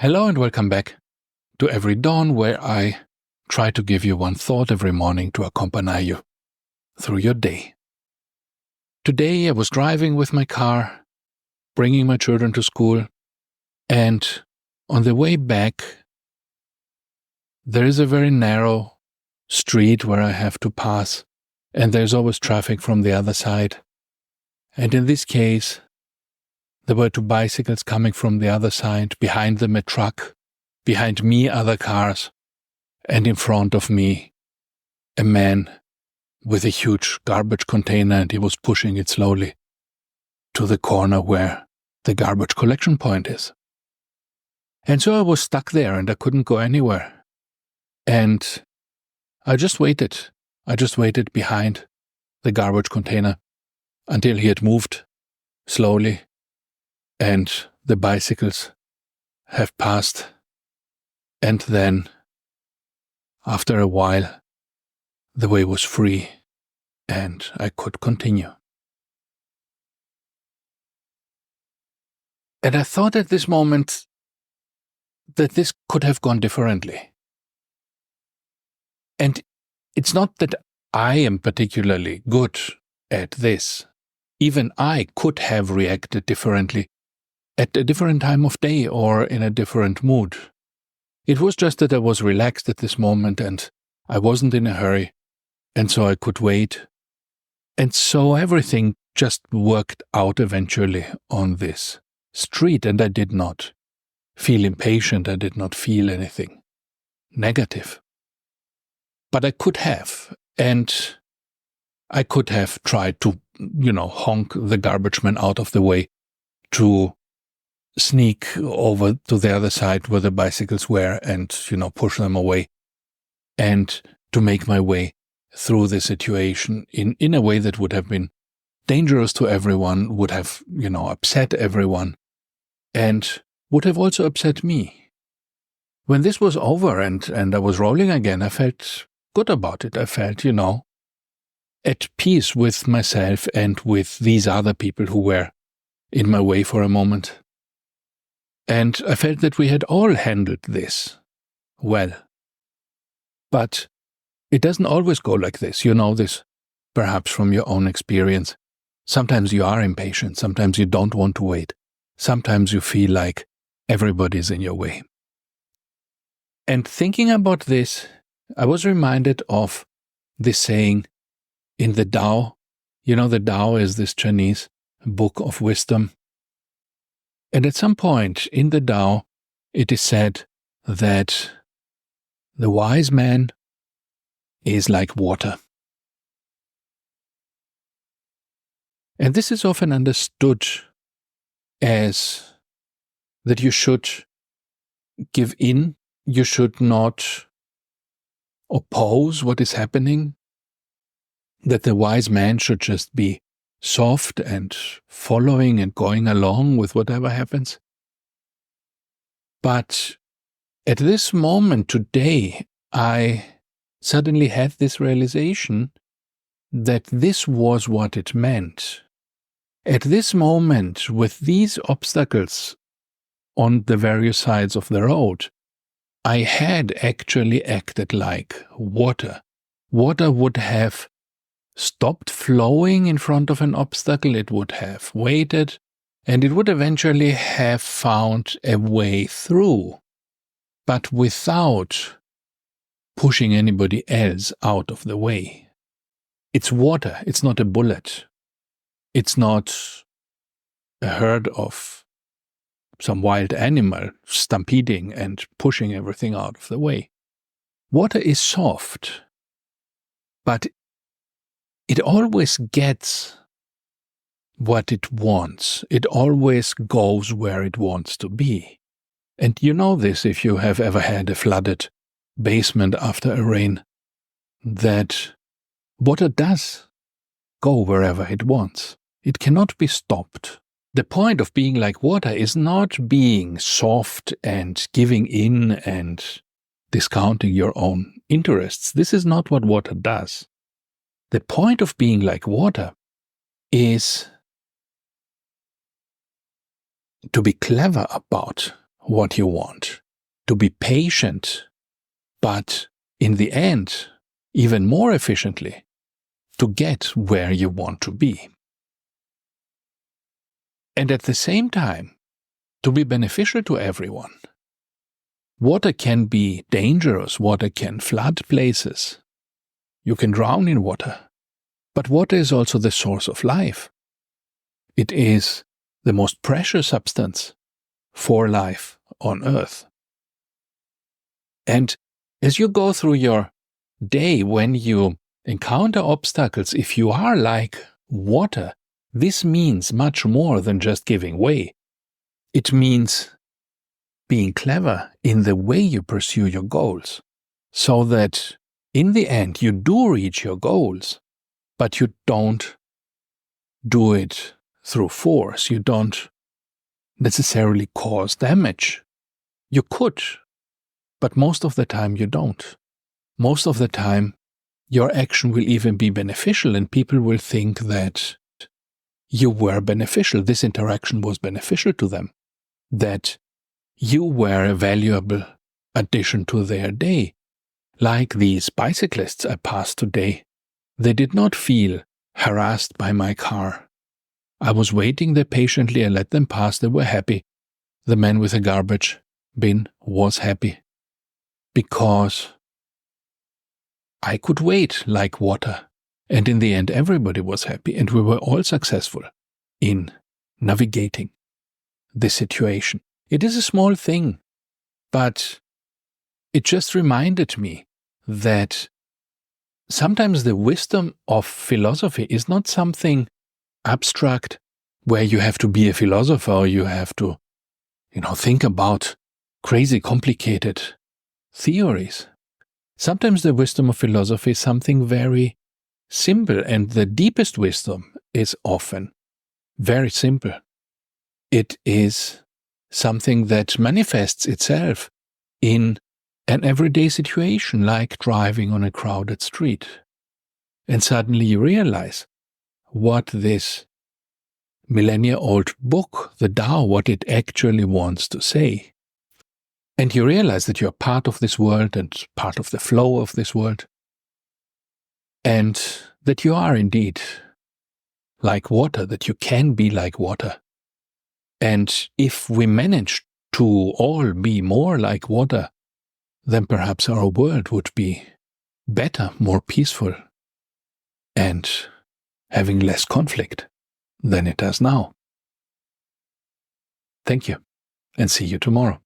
Hello and welcome back to Every Dawn, where I try to give you one thought every morning to accompany you through your day. Today I was driving with my car, bringing my children to school, and on the way back there is a very narrow street where I have to pass, and there's always traffic from the other side. And in this case, there were two bicycles coming from the other side, behind them a truck, behind me other cars, and in front of me a man with a huge garbage container, and he was pushing it slowly to the corner where the garbage collection point is. And so I was stuck there and I couldn't go anywhere. And I just waited. I just waited behind the garbage container until he had moved slowly and the bicycles have passed. And then, after a while, the way was free and I could continue. And I thought at this moment that this could have gone differently. And it's not that I am particularly good at this. Even I could have reacted differently at a different time of day or in a different mood. It was just that I was relaxed at this moment and I wasn't in a hurry, and so I could wait. And so everything just worked out eventually on this street, and I did not feel impatient. I did not feel anything negative. But I could have, and I could have tried to, honk the garbage man out of the way, to sneak over to the other side where the bicycles were and, push them away, and to make my way through the situation in a way that would have been dangerous to everyone, would have, upset everyone, and would have also upset me. When this was over and I was rolling again, I felt good about it. I felt, at peace with myself and with these other people who were in my way for a moment. And I felt that we had all handled this well. But it doesn't always go like this. You know this perhaps from your own experience. Sometimes you are impatient. Sometimes you don't want to wait. Sometimes you feel like everybody's in your way. And thinking about this, I was reminded of this saying in the Tao. The Tao is this Chinese book of wisdom. And at some point in the Tao, it is said that the wise man is like water. And this is often understood as that you should give in, you should not oppose what is happening, that the wise man should just be soft and following and going along with whatever happens. But at this moment today, I suddenly had this realization that this was what it meant. At this moment, with these obstacles on the various sides of the road, I had actually acted like water. Water would have stopped flowing in front of an obstacle, it would have waited, and it would eventually have found a way through, but without pushing anybody else out of the way. It's water, it's not a bullet. It's not a herd of some wild animal stampeding and pushing everything out of the way. Water is soft, but it always gets what it wants. It always goes where it wants to be. And you know this if you have ever had a flooded basement after a rain, that water does go wherever it wants. It cannot be stopped. The point of being like water is not being soft and giving in and discounting your own interests. This is not what water does. The point of being like water is to be clever about what you want, to be patient, but in the end, even more efficiently, to get where you want to be. And at the same time, to be beneficial to everyone. Water can be dangerous, water can flood places. You can drown in water. But water is also the source of life. It is the most precious substance for life on earth. And as you go through your day, when you encounter obstacles, if you are like water, this means much more than just giving way. It means being clever in the way you pursue your goals, so that in the end you do reach your goals, but you don't do it through force. You don't necessarily cause damage. You could, but most of the time you don't. Most of the time your action will even be beneficial, and people will think that you were beneficial. This interaction was beneficial to them, that you were a valuable addition to their day. Like these bicyclists I passed today, they did not feel harassed by my car. I was waiting there patiently. I let them pass. They were happy. The man with a garbage bin was happy, because I could wait like water. And in the end, everybody was happy, and we were all successful in navigating this situation. It is a small thing, but it just reminded me that sometimes the wisdom of philosophy is not something abstract where you have to be a philosopher, or you have to, think about crazy complicated theories. Sometimes the wisdom of philosophy is something very simple, and the deepest wisdom is often very simple. It is something that manifests itself in an everyday situation, like driving on a crowded street. And suddenly you realize what this millennia-old book, the Tao, what it actually wants to say. And you realize that you're part of this world and part of the flow of this world, and that you are indeed like water, that you can be like water. And if we manage to all be more like water, then perhaps our world would be better, more peaceful, and having less conflict than it does now. Thank you, and see you tomorrow.